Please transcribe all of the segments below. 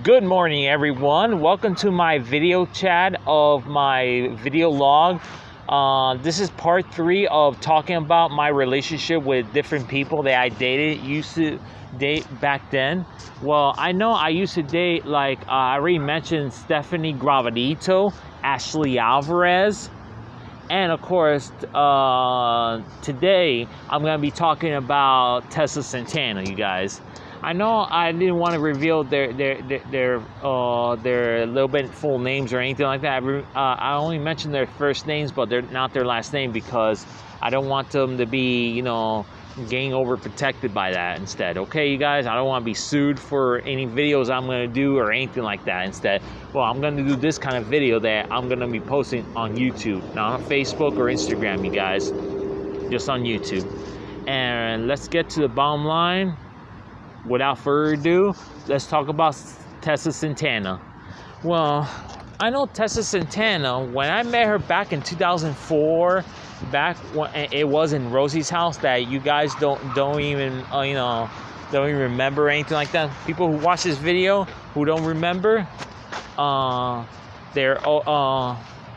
Good morning, everyone. Welcome to my video chat of my video log. This is part 3 of talking about my relationship with different people that I used to date back then. Well, I know I used to date, I already mentioned Stephanie Gravadito, Ashley Alvarez, and of course, today I'm going to be talking about Tessa Santanamy, you guys. I know I didn't want to reveal their little bit full names or anything like that. I only mentioned their first names, but they're not their last name because I don't want them to be, getting overprotected by that instead. Okay, you guys? I don't want to be sued for any videos I'm going to do or anything like that instead. Well, I'm going to do this kind of video that I'm going to be posting on YouTube, not on Facebook or Instagram, you guys. Just on YouTube. And let's get to the bottom line. Without further ado, let's talk about Tessa Santanamy. Well, I know Tessa Santanamy. When I met her back in 2004, back when it was in Rosie's house, that you guys don't even don't even remember anything like that. People who watch this video who don't remember, I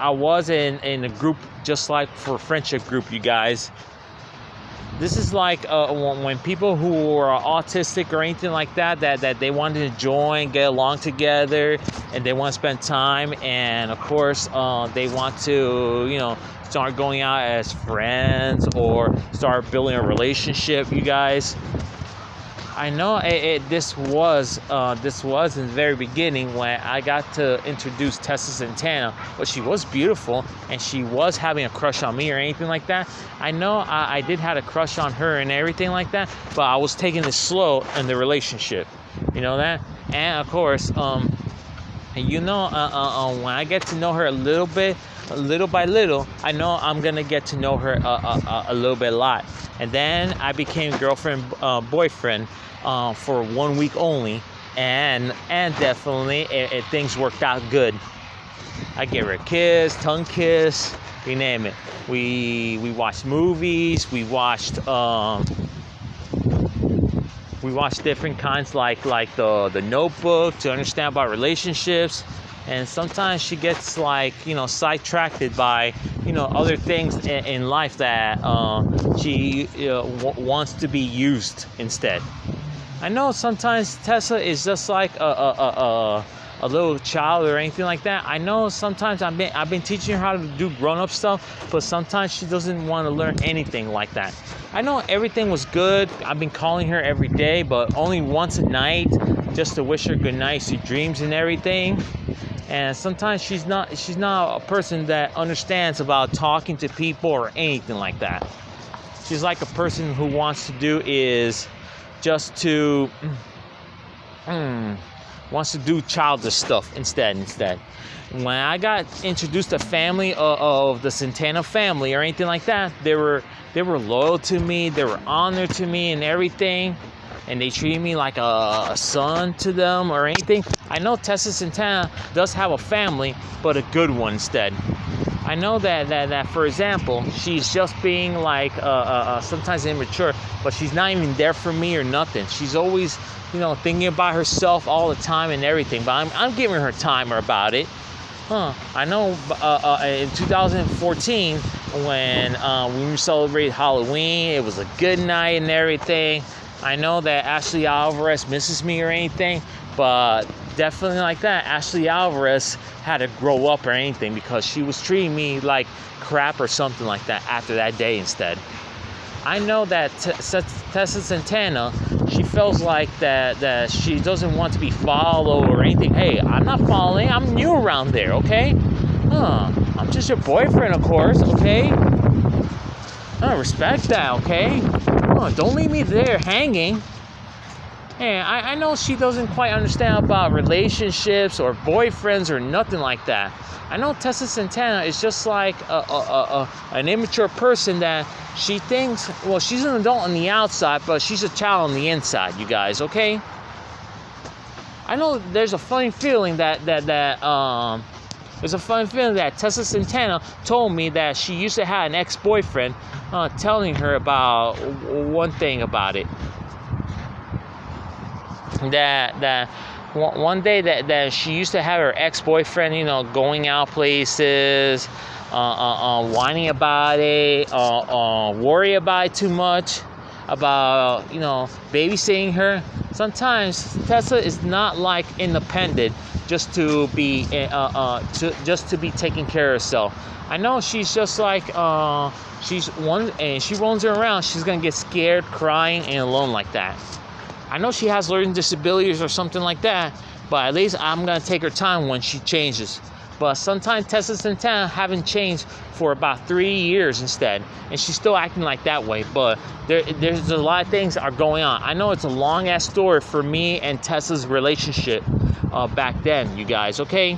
was in a group just like for friendship group, you guys. This is like when people who are autistic or anything like that they wanted to join, get along together, and they want to spend time, and of course they want to start going out as friends or start building a relationship, you guys. I know this was in the very beginning when I got to introduce Tessa Santanamy, but she was beautiful and she was having a crush on me or anything like that. I know I did have a crush on her and everything like that, but I was taking it slow in the relationship, you know that. And of course, when I get to know her a little by little, I know I'm gonna get to know her a little bit a lot. And then I became girlfriend, boyfriend for 1 week only, and definitely things worked out good. I gave her a kiss, tongue kiss, you name it. We watched movies. We watched different kinds like the Notebook to understand about relationships. And sometimes she gets sidetracked by other things in life that she wants to be used instead. I know sometimes Tessa is just like a little child or anything like that. I know sometimes I've been teaching her how to do grown-up stuff, but sometimes she doesn't want to learn anything like that. I know everything was good. I've been calling her every day, but only once a night, just to wish her good night, sweet dreams and everything. And sometimes she's not a person that understands about talking to people or anything like that. She's like a person who wants to do is just to wants to do childish stuff instead. When I got introduced to family of the Santanamy family or anything like that, they were loyal to me, they were honored to me and everything, and they treated me like a son to them or anything. I know Tessa Santanamy does have a family, but a good one instead. I know that for example, she's just being sometimes immature, but she's not even there for me or nothing. She's always thinking about herself all the time and everything, but I'm giving her time about it. I know in 2014 when we celebrated Halloween, it was a good night and everything. I know that Ashley Alvarez misses me or anything, but definitely like that, Ashley Alvarez had to grow up or anything because she was treating me like crap or something like that after that day instead. I know that Tessa Santanamy, she feels like that she doesn't want to be followed or anything. Hey, I'm not following. I'm new around there, okay? I'm just your boyfriend, of course, okay? Respect that, okay? Don't leave me there hanging. Hey, I know she doesn't quite understand about relationships or boyfriends or nothing like that. I know Tessa Santanamy is just like an immature person that she thinks, well, she's an adult on the outside, but she's a child on the inside, you guys, okay? I know there's a funny feeling that Tessa Santanamy told me that she used to have an ex-boyfriend telling her about one thing about it. That one day that she used to have her ex-boyfriend, going out places, whining about it, worry about it too much, about babysitting her. Sometimes Tessa is not like independent just to be taking care of herself. I know she's just like she's one, and she runs around, she's gonna get scared, crying, and alone like that. I know she has learning disabilities or something like that, but at least I'm gonna take her time when she changes. But sometimes Tessa Santanamy haven't changed for about 3 years instead, and she's still acting like that way. But there's a lot of things that are going on. I know it's a long ass story for me and Tessa's relationship back then, you guys. Okay.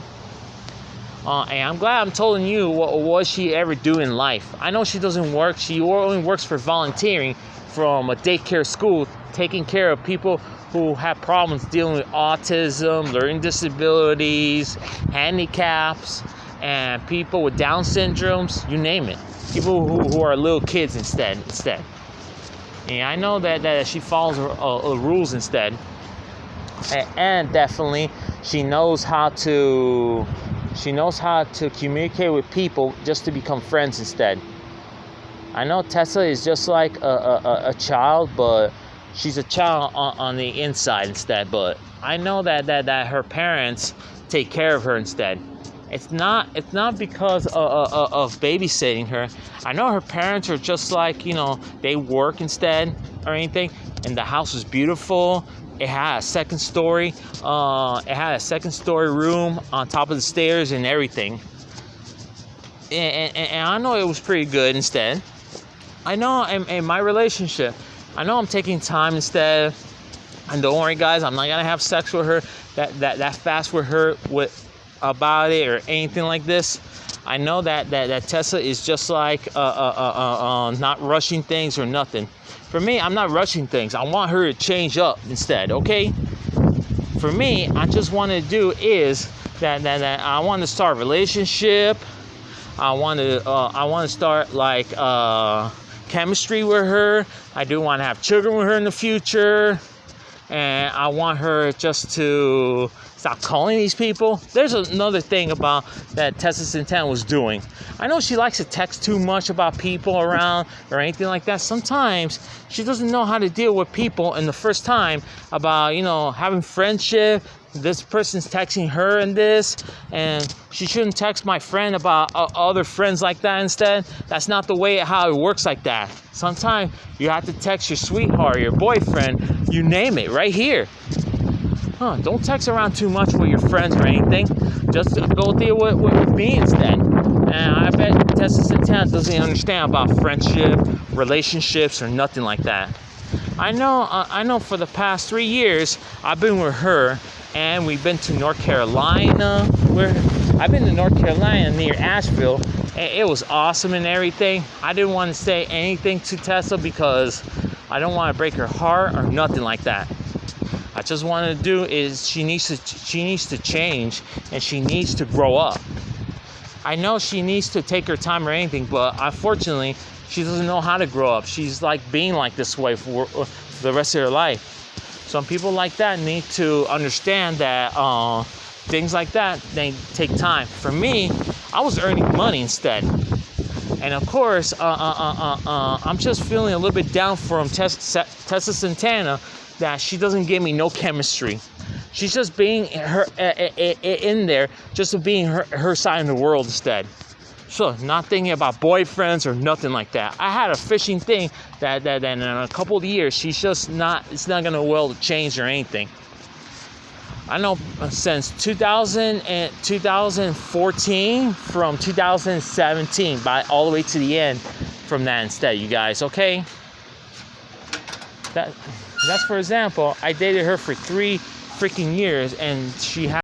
And I'm glad I'm telling you what she ever do in life. I know she doesn't work. She only works for volunteering from a daycare school, taking care of people who have problems dealing with autism, learning disabilities, handicaps, and people with Down syndromes, you name it. People who are little kids instead. And I know that she follows rules instead. And definitely she knows how to communicate with people just to become friends instead. I know Tessa is just like a child, but she's a child on the inside instead. But I know that her parents take care of her instead. It's not because of babysitting her. I know her parents are just like, they work instead or anything. And the house is beautiful. It had a second story. It had a second story room on top of the stairs and everything. And I know it was pretty good instead. I know in my relationship, I know I'm taking time instead. And don't worry, guys, I'm not gonna have sex with her that fast with her about it or anything like this. I know that Tessa is just like not rushing things or nothing. For me, I'm not rushing things. I want her to change up instead, okay? For me, I just want to do is that I want to start a relationship. I want to start like chemistry with her. I do want to have children with her in the future. And I want her just to stop calling these people. There's another thing about that Tessa Santanamy was doing. I know she likes to text too much about people around or anything like that. Sometimes she doesn't know how to deal with people in the first time about, having friendship. This person's texting her and this, and she shouldn't text my friend about other friends like that instead. That's not the way how it works like that. Sometimes you have to text your sweetheart, your boyfriend, you name it, right here. Don't text around too much with your friends or anything. Just go deal with me instead. And I bet Tessa Santanamy doesn't understand about friendship, relationships, or nothing like that. I know for the past 3 years, I've been with her, and we've been to North Carolina. I've been to North Carolina near Asheville, and it was awesome and everything. I didn't want to say anything to Tessa because I don't want to break her heart or nothing like that. I just want to do is she needs to change, and she needs to grow up. I know she needs to take her time or anything, but unfortunately, she doesn't know how to grow up. She's like being like this way for the rest of her life. Some people like that need to understand that things like that, they take time. For me, I was earning money instead. And of course, I'm just feeling a little bit down from Tessa Santanamy that she doesn't give me no chemistry. She's just being her in there, just being her side of the world instead. So, not thinking about boyfriends or nothing like that. I had a fishing thing that in a couple of years, she's just not, it's not going to well change or anything. I know since 2014, from 2017, all the way to the end from that instead, you guys, okay? That's for example, I dated her for 3 freaking years, and she had